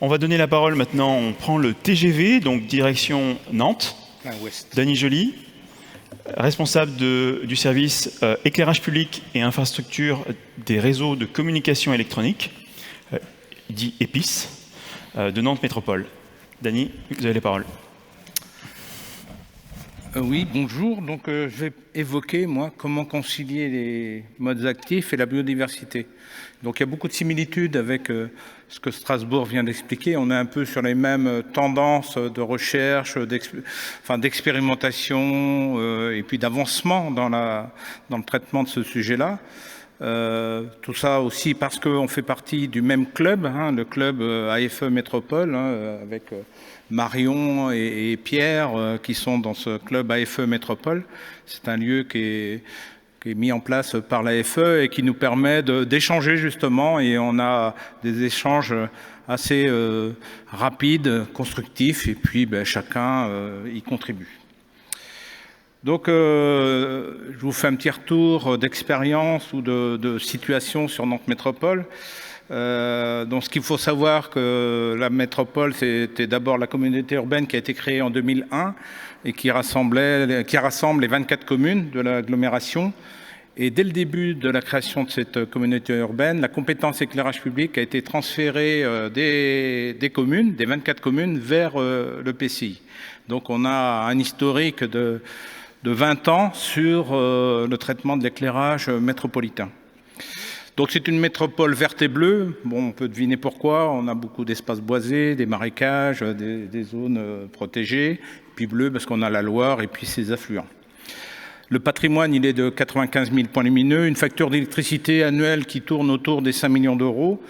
On va donner la parole maintenant, on prend le TGV, donc direction Nantes. Dany Joly, responsable du service éclairage public et infrastructure des réseaux de communication électronique, dit EPIS, de Nantes Métropole. Dany, vous avez la parole. Oui, bonjour. Donc, je vais évoquer, moi, comment concilier les modes actifs et la biodiversité. Donc, il y a beaucoup de similitudes avec ce que Strasbourg vient d'expliquer. On est un peu sur les mêmes tendances de recherche, d'expérimentation et puis d'avancement dans le traitement de ce sujet-là. Tout ça aussi parce qu'on fait partie du même club, le club AFE Métropole, avec Marion et Pierre qui sont dans ce club AFE Métropole. C'est un lieu qui est mis en place par l'AFE et qui nous permet d'échanger justement, et on a des échanges assez rapides, constructifs, et puis chacun y contribue. Donc, je vous fais un petit retour d'expérience ou de situation sur Nantes Métropole. Donc, ce qu'il faut savoir, que la métropole, c'était d'abord la communauté urbaine qui a été créée en 2001 et qui rassemble les 24 communes de l'agglomération. Et dès le début de la création de cette communauté urbaine, la compétence éclairage public a été transférée des communes, des 24 communes, vers le PCI. Donc, on a un historique de 20 ans sur le traitement de l'éclairage métropolitain. Donc c'est une métropole verte et bleue. Bon, on peut deviner pourquoi. On a beaucoup d'espaces boisés, des marécages, des zones protégées. Puis bleu parce qu'on a la Loire et puis ses affluents. Le patrimoine, il est de 95 000 points lumineux. Une facture d'électricité annuelle qui tourne autour des 5 millions d'euros.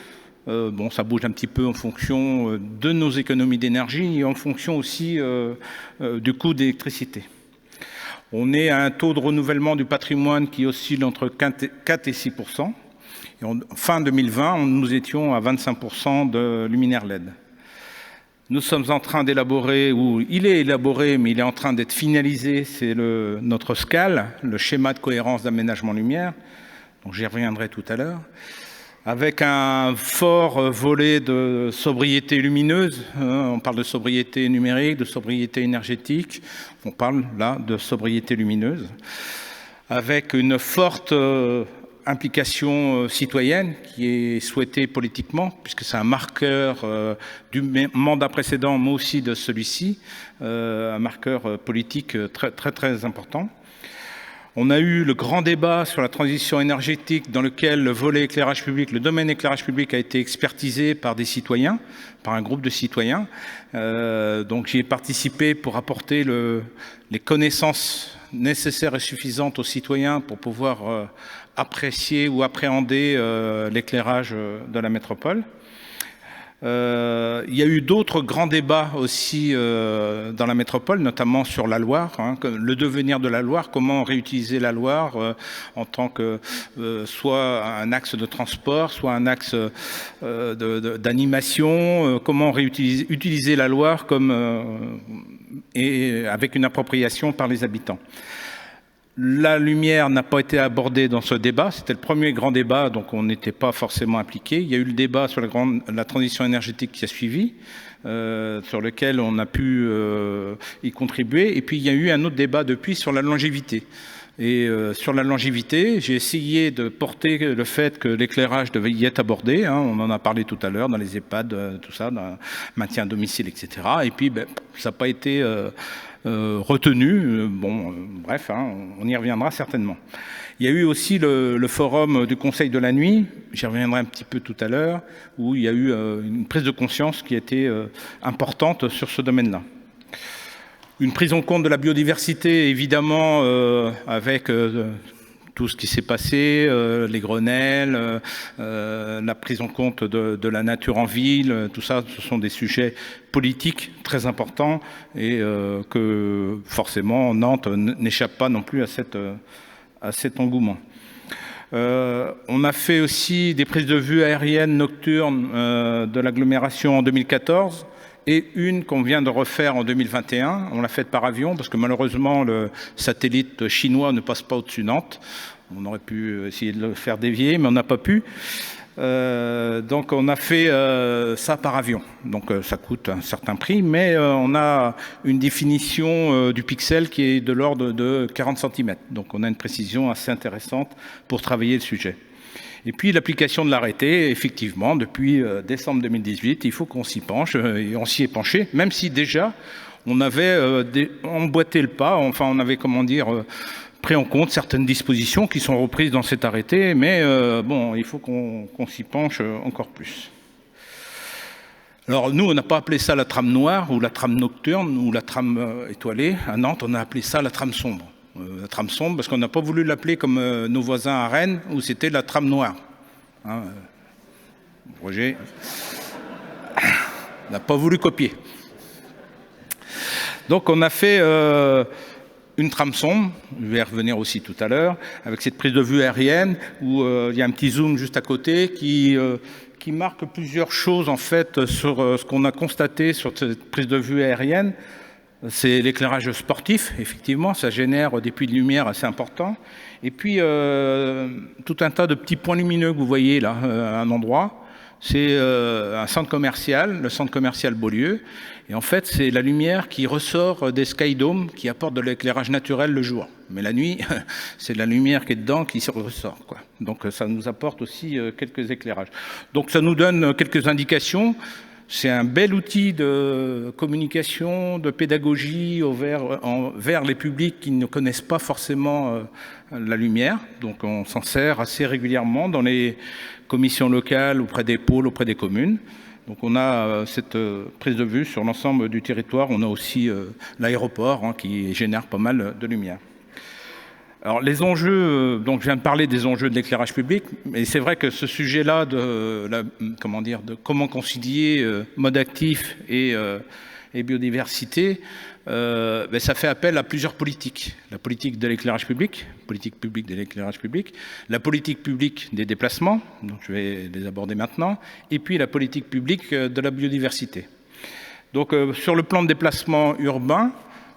Bon, ça bouge un petit peu en fonction de nos économies d'énergie et en fonction aussi du coût d'électricité. On est à un taux de renouvellement du patrimoine qui oscille entre 4 et 6%. Et fin 2020, nous étions à 25% de luminaires LED. Nous sommes en train d'élaborer, ou il est élaboré, mais il est en train d'être finalisé, c'est notre SCAL, le schéma de cohérence d'aménagement lumière, donc j'y reviendrai tout à l'heure, avec un fort volet de sobriété lumineuse. On parle de sobriété numérique, de sobriété énergétique, on parle là de sobriété lumineuse, avec une forte implication citoyenne qui est souhaitée politiquement, puisque c'est un marqueur du mandat précédent, mais aussi de celui-ci, un marqueur politique très, très, très important. On a eu le grand débat sur la transition énergétique dans lequel le volet éclairage public, le domaine éclairage public a été expertisé par des citoyens, par un groupe de citoyens. Donc j'y ai participé pour apporter les connaissances nécessaires et suffisantes aux citoyens pour pouvoir apprécier ou appréhender l'éclairage de la métropole. Il y a eu d'autres grands débats aussi dans la métropole, notamment sur la Loire, le devenir de la Loire, comment réutiliser la Loire en tant que soit un axe de transport, soit un axe d'animation, comment utiliser la Loire et avec une appropriation par les habitants. La lumière n'a pas été abordée dans ce débat. C'était le premier grand débat, donc on n'était pas forcément impliqué. Il y a eu le débat sur la transition énergétique qui a suivi, sur lequel on a pu y contribuer. Et puis il y a eu un autre débat depuis sur la longévité. Et sur la longévité, j'ai essayé de porter le fait que l'éclairage devait y être abordé. On en a parlé tout à l'heure dans les EHPAD, tout ça, dans le maintien à domicile, etc. Et puis ça n'a pas été retenu. Bon, bref, on y reviendra certainement. Il y a eu aussi le forum du Conseil de la nuit, j'y reviendrai un petit peu tout à l'heure, où il y a eu une prise de conscience qui a été importante sur ce domaine-là. Une prise en compte de la biodiversité, évidemment, avec tout ce qui s'est passé, les Grenelles, la prise en compte de la nature en ville, tout ça, ce sont des sujets politiques très importants et que forcément Nantes n'échappe pas non plus à cet engouement. On a fait aussi des prises de vue aériennes nocturnes de l'agglomération en 2014. Et une qu'on vient de refaire en 2021, on l'a faite par avion parce que malheureusement le satellite chinois ne passe pas au-dessus de Nantes. On aurait pu essayer de le faire dévier, mais on n'a pas pu. Donc on a fait ça par avion, donc ça coûte un certain prix, mais on a une définition du pixel qui est de l'ordre de 40 cm, donc on a une précision assez intéressante pour travailler le sujet. Et puis l'application de l'arrêté, effectivement, depuis décembre 2018, il faut qu'on s'y penche, et on s'y est penché, même si déjà on avait emboîté le pas, enfin on avait, comment dire, pris en compte certaines dispositions qui sont reprises dans cet arrêté, mais bon, il faut qu'on s'y penche encore plus. Alors nous, on n'a pas appelé ça la trame noire, ou la trame nocturne, ou la trame étoilée. À Nantes, on a appelé ça la trame sombre. La trame sombre, parce qu'on n'a pas voulu l'appeler comme nos voisins à Rennes, où c'était la trame noire. Hein, Roger n'a pas voulu copier. Donc on a fait une trame sombre, je vais y revenir aussi tout à l'heure, avec cette prise de vue aérienne où il y a un petit zoom juste à côté qui marque plusieurs choses en fait sur ce qu'on a constaté sur cette prise de vue aérienne. C'est l'éclairage sportif, effectivement, ça génère des puits de lumière assez importants. Et puis tout un tas de petits points lumineux que vous voyez là, à un endroit. C'est un centre commercial, le centre commercial Beaulieu. Et en fait, c'est la lumière qui ressort des skydomes qui apportent de l'éclairage naturel le jour. Mais la nuit, c'est la lumière qui est dedans qui ressort, quoi. Donc ça nous apporte aussi quelques éclairages. Donc ça nous donne quelques indications. C'est un bel outil de communication, de pédagogie vers les publics qui ne connaissent pas forcément la lumière. Donc on s'en sert assez régulièrement dans les commissions locales, auprès des pôles, auprès des communes. Donc on a cette prise de vue sur l'ensemble du territoire. On a aussi l'aéroport qui génère pas mal de lumière. Alors les enjeux, donc je viens de parler des enjeux de l'éclairage public, mais c'est vrai que ce sujet-là de comment concilier mode actif et biodiversité, ça fait appel à plusieurs politiques. La politique de l'éclairage public, politique publique de l'éclairage public, la politique publique des déplacements, donc je vais les aborder maintenant, et puis la politique publique de la biodiversité. Donc sur le plan de déplacement urbain,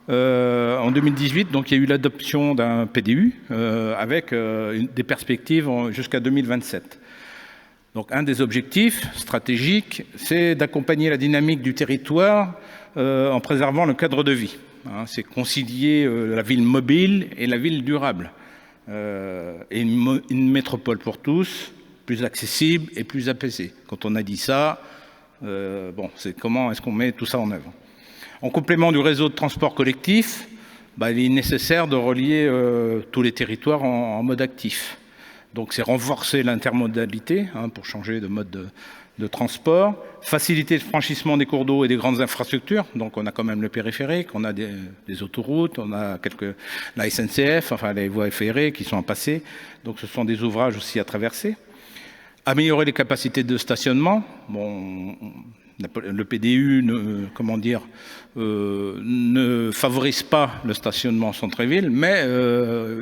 en 2018, donc, il y a eu l'adoption d'un PDU avec des perspectives jusqu'à 2027. Donc un des objectifs stratégiques, c'est d'accompagner la dynamique du territoire en préservant le cadre de vie. C'est concilier la ville mobile et la ville durable. Et une métropole pour tous, plus accessible et plus apaisée. Quand on a dit ça, c'est comment est-ce qu'on met tout ça en œuvre. En complément du réseau de transport collectif, il est nécessaire de relier tous les territoires en mode actif. Donc c'est renforcer l'intermodalité pour changer de mode de transport, faciliter le franchissement des cours d'eau et des grandes infrastructures. Donc on a quand même le périphérique, on a des autoroutes, on a la SNCF, enfin les voies ferrées qui sont à passer. Donc ce sont des ouvrages aussi à traverser. Améliorer les capacités de stationnement. Le PDU ne favorise pas le stationnement en centre-ville, mais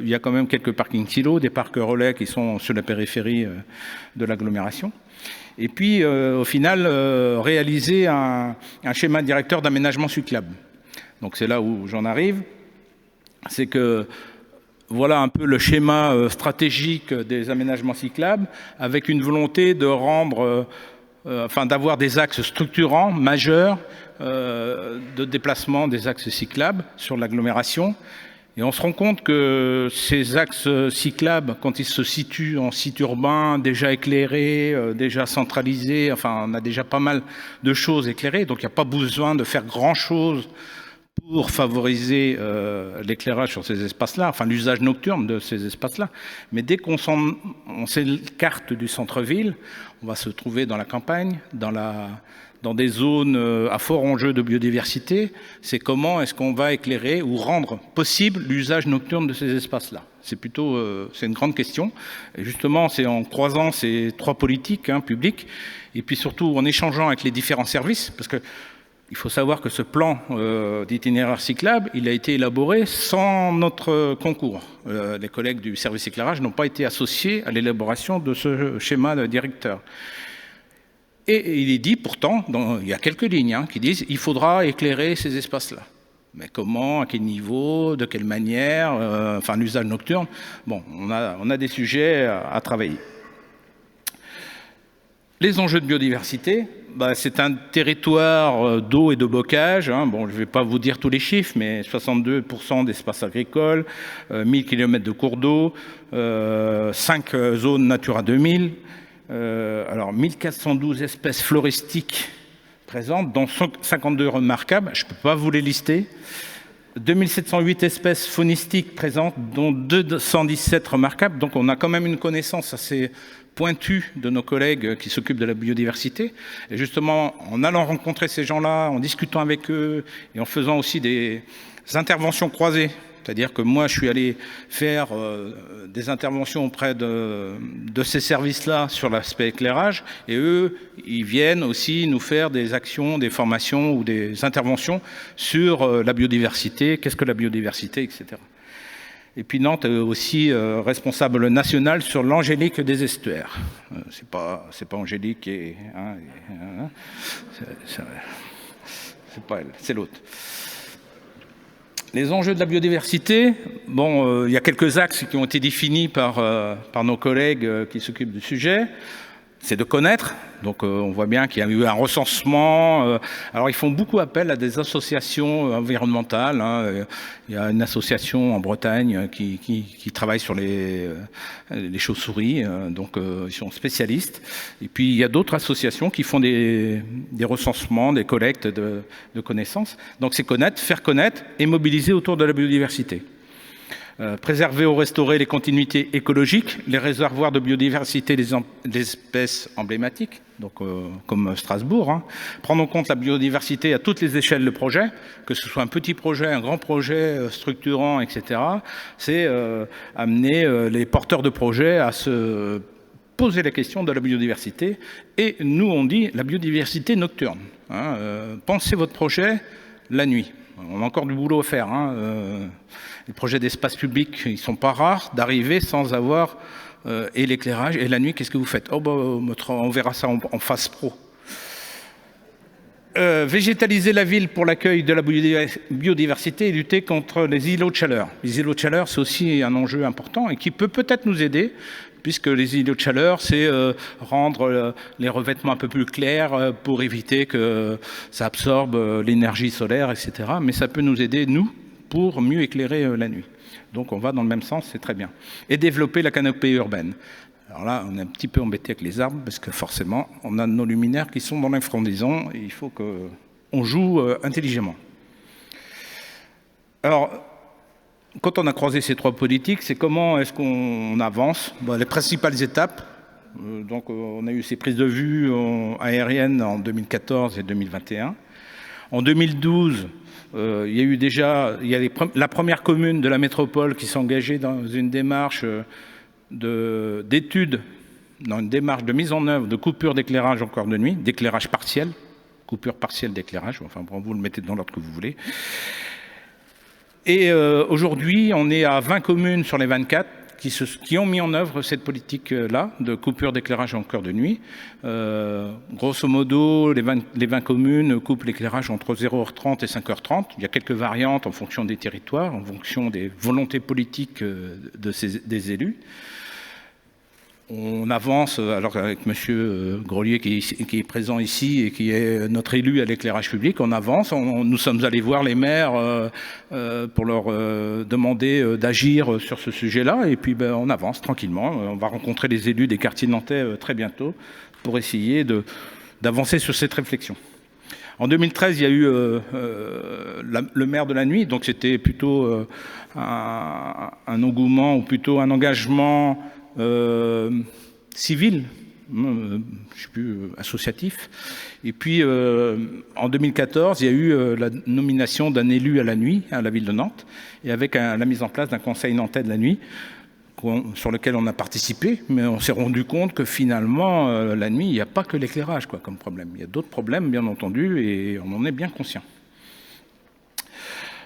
il y a quand même quelques parkings silos, des parcs relais qui sont sur la périphérie de l'agglomération. Et puis, au final, réaliser un schéma directeur d'aménagement cyclable. Donc c'est là où j'en arrive. C'est que voilà un peu le schéma stratégique des aménagements cyclables, avec une volonté de rendre... d'avoir des axes structurants majeurs de déplacement des axes cyclables sur l'agglomération. Et on se rend compte que ces axes cyclables, quand ils se situent en site urbain, déjà éclairé, déjà centralisé, on a déjà pas mal de choses éclairées, donc il n'y a pas besoin de faire grand-chose pour favoriser l'éclairage sur ces espaces-là, l'usage nocturne de ces espaces-là. Mais dès qu'on s'écarte du centre-ville, on va se trouver dans la campagne, dans des zones à fort enjeu de biodiversité. C'est comment est-ce qu'on va éclairer ou rendre possible l'usage nocturne de ces espaces-là. C'est une grande question. Et justement, c'est en croisant ces trois politiques publiques, et puis surtout en échangeant avec les différents services, parce que il faut savoir que ce plan d'itinéraire cyclable, il a été élaboré sans notre concours. Les collègues du service éclairage n'ont pas été associés à l'élaboration de ce schéma de directeur. Et il est dit pourtant, il y a quelques lignes qui disent qu'il faudra éclairer ces espaces-là. Mais comment, à quel niveau, de quelle manière, l'usage nocturne. On a des sujets à travailler. Les enjeux de biodiversité, c'est un territoire d'eau et de bocage. Bon, je ne vais pas vous dire tous les chiffres, mais 62% d'espaces agricoles, 1000 km de cours d'eau, 5 zones Natura 2000, alors 1412 espèces floristiques présentes, dont 52 remarquables, je ne peux pas vous les lister, 2708 espèces faunistiques présentes, dont 217 remarquables, donc on a quand même une connaissance assez pointue de nos collègues qui s'occupent de la biodiversité. Et justement, en allant rencontrer ces gens-là, en discutant avec eux et en faisant aussi des interventions croisées, c'est-à-dire que moi, je suis allé faire des interventions auprès de ces services-là sur l'aspect éclairage, et eux, ils viennent aussi nous faire des actions, des formations ou des interventions sur la biodiversité, qu'est-ce que la biodiversité, etc. Et puis Nantes est aussi responsable national sur l'angélique des estuaires. C'est pas Angélique et... c'est pas elle, c'est l'autre. Les enjeux de la biodiversité, bon, il y a quelques axes qui ont été définis par nos collègues qui s'occupent du sujet. C'est de connaître, donc on voit bien qu'il y a eu un recensement. Alors ils font beaucoup appel à des associations environnementales. Il y a une association en Bretagne qui travaille sur les chauves-souris, donc ils sont spécialistes. Et puis il y a d'autres associations qui font des recensements, des collectes de connaissances. Donc c'est connaître, faire connaître et mobiliser autour de la biodiversité. Préserver ou restaurer les continuités écologiques, les réservoirs de biodiversité des espèces emblématiques, donc, comme Strasbourg. Prendre en compte la biodiversité à toutes les échelles de projet, que ce soit un petit projet, un grand projet structurant, etc. C'est amener les porteurs de projets à se poser la question de la biodiversité. Et nous, on dit la biodiversité nocturne. Pensez votre projet la nuit. On a encore du boulot à faire. Les projets d'espace public, ils ne sont pas rares d'arriver sans avoir et l'éclairage. Et la nuit, qu'est-ce que vous faites? On verra ça en phase pro. Végétaliser la ville pour l'accueil de la biodiversité et lutter contre les îlots de chaleur. Les îlots de chaleur, c'est aussi un enjeu important et qui peut peut-être nous aider, puisque les îlots de chaleur, c'est rendre les revêtements un peu plus clairs pour éviter que ça absorbe l'énergie solaire, etc. Mais ça peut nous aider, nous, pour mieux éclairer la nuit. Donc on va dans le même sens, c'est très bien. Et développer la canopée urbaine. Alors là, on est un petit peu embêté avec les arbres, parce que forcément, on a nos luminaires qui sont dans l'infrandaison, et il faut qu'on joue intelligemment. Alors, quand on a croisé ces trois politiques, c'est comment est-ce qu'on avance? Les principales étapes, donc on a eu ces prises de vue aériennes en 2014 et 2021. En 2012, il y a eu déjà la première commune de la métropole qui s'est engagée dans une démarche d'études, dans une démarche de mise en œuvre de coupure d'éclairage en cœur de nuit, d'éclairage partiel, coupure partielle d'éclairage, enfin vous le mettez dans l'ordre que vous voulez. Et aujourd'hui, on est à 20 communes sur les 24 qui ont mis en œuvre cette politique-là de coupure d'éclairage en cœur de nuit. Grosso modo, les 20 communes coupent l'éclairage entre 0h30 et 5h30. Il y a quelques variantes en fonction des territoires, en fonction des volontés politiques des élus. On avance, alors avec M. Grolier qui est présent ici et qui est notre élu à l'éclairage public, on avance. Nous sommes allés voir les maires pour leur demander d'agir sur ce sujet-là. Et puis on avance tranquillement. On va rencontrer les élus des quartiers nantais très bientôt pour essayer d'avancer sur cette réflexion. En 2013, il y a eu le maire de la nuit, donc c'était plutôt un engouement ou plutôt un engagement civil, je ne sais plus, associatif. Et puis en 2014, il y a eu la nomination d'un élu à la nuit à la ville de Nantes, et avec la mise en place d'un conseil nantais de la nuit sur lequel on a participé, mais on s'est rendu compte que finalement, la nuit, il n'y a pas que l'éclairage comme problème. Il y a d'autres problèmes, bien entendu, et on en est bien conscient.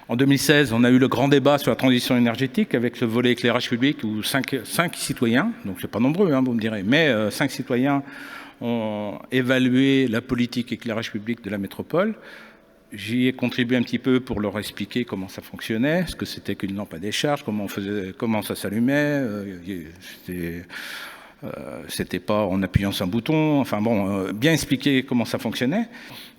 En 2016, on a eu le grand débat sur la transition énergétique avec ce volet éclairage public où 5 citoyens, donc c'est pas nombreux, vous me direz, mais 5 citoyens ont évalué la politique éclairage public de la métropole. J'y ai contribué un petit peu pour leur expliquer comment ça fonctionnait, ce que c'était qu'une lampe à décharge, comment ça s'allumait. C'était pas en appuyant sur un bouton, enfin bon, bien expliquer comment ça fonctionnait.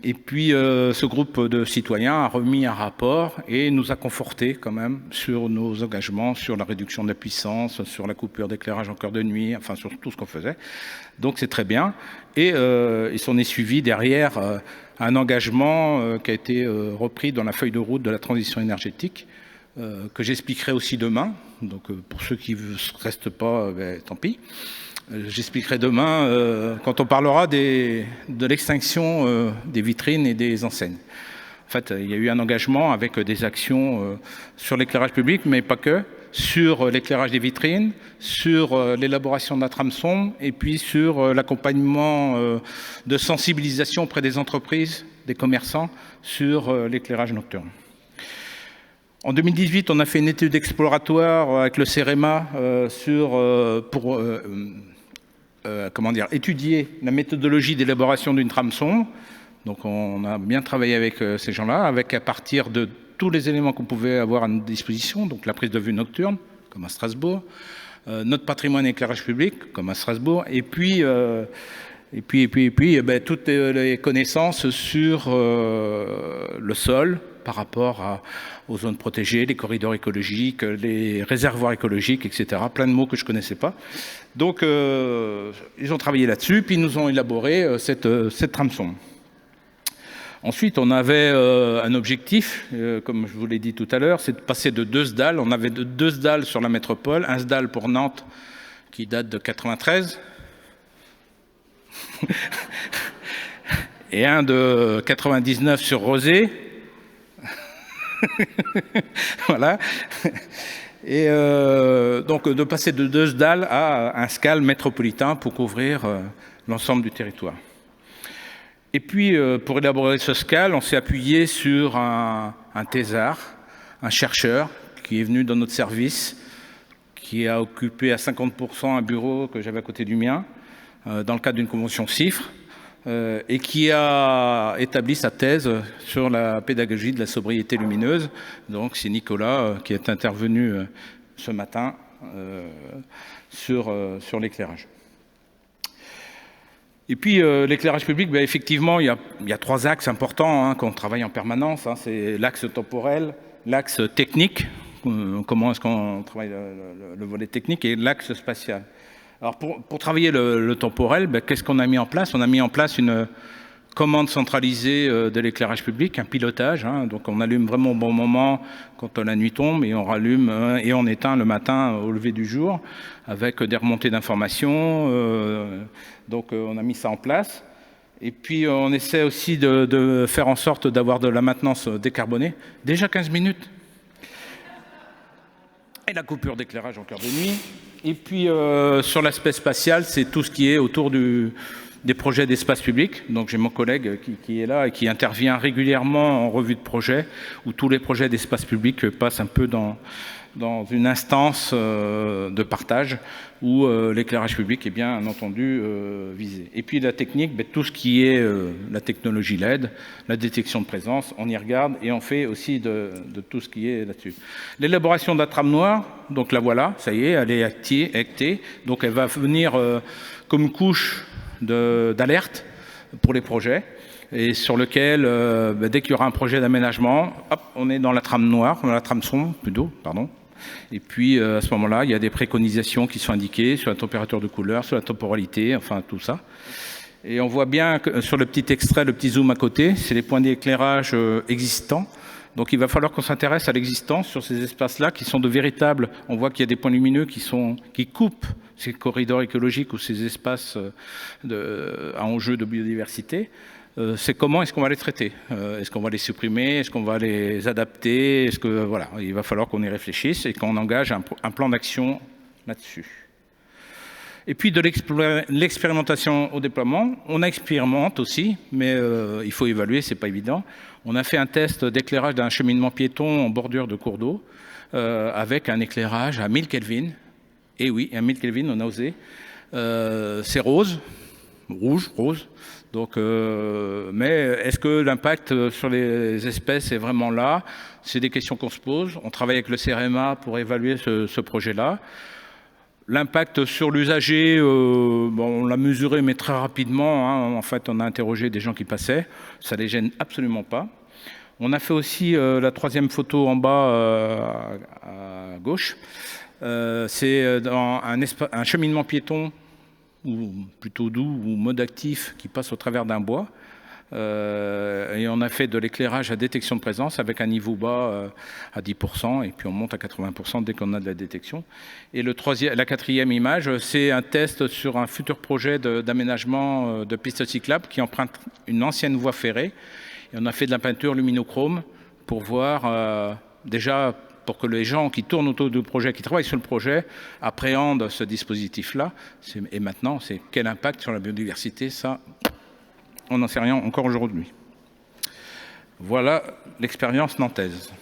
Et puis ce groupe de citoyens a remis un rapport et nous a confortés quand même sur nos engagements, sur la réduction de la puissance, sur la coupure d'éclairage en cœur de nuit, enfin sur tout ce qu'on faisait. Donc c'est très bien. Et il s'en est suivi derrière un engagement qui a été repris dans la feuille de route de la transition énergétique, que j'expliquerai aussi demain. Donc pour ceux qui ne restent pas, tant pis. J'expliquerai demain quand on parlera de l'extinction des vitrines et des enseignes. En fait, il y a eu un engagement avec des actions sur l'éclairage public, mais pas que, sur l'éclairage des vitrines, sur l'élaboration de la trame sombre et puis sur l'accompagnement de sensibilisation auprès des entreprises, des commerçants, sur l'éclairage nocturne. En 2018, on a fait une étude exploratoire avec le CEREMA pour étudier la méthodologie d'élaboration d'une trame sombre. Donc on a bien travaillé avec ces gens-là, avec à partir de tous les éléments qu'on pouvait avoir à notre disposition, donc la prise de vue nocturne, comme à Strasbourg, notre patrimoine éclairage public, comme à Strasbourg, et puis toutes les connaissances sur le sol par rapport aux zones protégées, les corridors écologiques, les réservoirs écologiques, etc. Plein de mots que je ne connaissais pas. Donc, ils ont travaillé là-dessus, puis ils nous ont élaboré cette trame sombre. Ensuite, on avait un objectif, comme je vous l'ai dit tout à l'heure, c'est de passer de 2 SDAL. On avait 2 SDAL sur la métropole, un SDAL pour Nantes qui date de 93, et un de 99 sur Rosé. Voilà. Et donc de passer de 2 SDAL à un SCAL métropolitain pour couvrir l'ensemble du territoire. Et puis pour élaborer ce SCAL, on s'est appuyé sur un thésard, un chercheur qui est venu dans notre service, qui a occupé à 50% un bureau que j'avais à côté du mien, dans le cadre d'une convention CIFRE, et qui a établi sa thèse sur la pédagogie de la sobriété lumineuse. Donc c'est Nicolas qui est intervenu ce matin sur l'éclairage. Et puis l'éclairage public, effectivement, il y a 3 axes importants qu'on travaille en permanence. C'est l'axe temporel, l'axe technique, comment est-ce qu'on travaille le volet technique, et l'axe spatial. Alors pour travailler le temporel, qu'est-ce qu'on a mis en place? On a mis en place une commande centralisée de l'éclairage public, un pilotage. Donc on allume vraiment au bon moment quand la nuit tombe, et on rallume et on éteint le matin au lever du jour, avec des remontées d'informations. Donc on a mis ça en place. Et puis on essaie aussi de faire en sorte d'avoir de la maintenance décarbonée. Déjà 15 minutes. Et la coupure d'éclairage en cœur de nuit. Et puis sur l'aspect spatial, c'est tout ce qui est autour des projets d'espace public. Donc j'ai mon collègue qui est là et qui intervient régulièrement en revue de projet, où tous les projets d'espace public passent un peu dans une instance de partage où l'éclairage public est bien entendu visé. Et puis la technique, tout ce qui est la technologie LED, la détection de présence, on y regarde et on fait aussi de tout ce qui est là-dessus. L'élaboration de la trame noire, donc la voilà, ça y est, elle est actée, donc elle va venir comme couche d'alerte pour les projets, et sur lequel, dès qu'il y aura un projet d'aménagement, hop, on est dans la trame noire, dans la trame sombre plutôt, pardon. Et puis à ce moment-là, il y a des préconisations qui sont indiquées sur la température de couleur, sur la temporalité, enfin tout ça. Et on voit bien que sur le petit extrait, le petit zoom à côté, c'est les points d'éclairage existants. Donc il va falloir qu'on s'intéresse à l'existence sur ces espaces-là qui sont de véritables. On voit qu'il y a des points lumineux qui coupent ces corridors écologiques ou ces espaces à enjeu de biodiversité. C'est comment est-ce qu'on va les traiter? Est-ce qu'on va les supprimer? Est-ce qu'on va les adapter? Voilà, il va falloir qu'on y réfléchisse et qu'on engage un plan d'action là-dessus. Et puis de l'expérimentation au déploiement, on expérimente aussi, mais il faut évaluer, c'est pas évident. On a fait un test d'éclairage d'un cheminement piéton en bordure de cours d'eau avec un éclairage à 1000 Kelvin. Et oui, à 1000 Kelvin, on a osé. C'est rose, rose. Donc, mais est-ce que l'impact sur les espèces est vraiment là? C'est des questions qu'on se pose. On travaille avec le CEREMA pour évaluer ce projet-là. L'impact sur l'usager, bon, on l'a mesuré, mais très rapidement. Hein. En fait, on a interrogé des gens qui passaient. Ça ne les gêne absolument pas. On a fait aussi la troisième photo en bas à gauche. C'est dans un cheminement piéton, ou plutôt doux, ou mode actif, qui passe au travers d'un bois. Et on a fait de l'éclairage à détection de présence avec un niveau bas à 10%, et puis on monte à 80% dès qu'on a de la détection. Et la quatrième image, c'est un test sur un futur projet d'aménagement de pistes cyclables qui emprunte une ancienne voie ferrée. Et on a fait de la peinture luminochrome pour voir déjà, pour que les gens qui tournent autour du projet, qui travaillent sur le projet, appréhendent ce dispositif-là. Et maintenant, c'est quel impact sur la biodiversité, ça, on n'en sait rien encore aujourd'hui. Voilà l'expérience nantaise.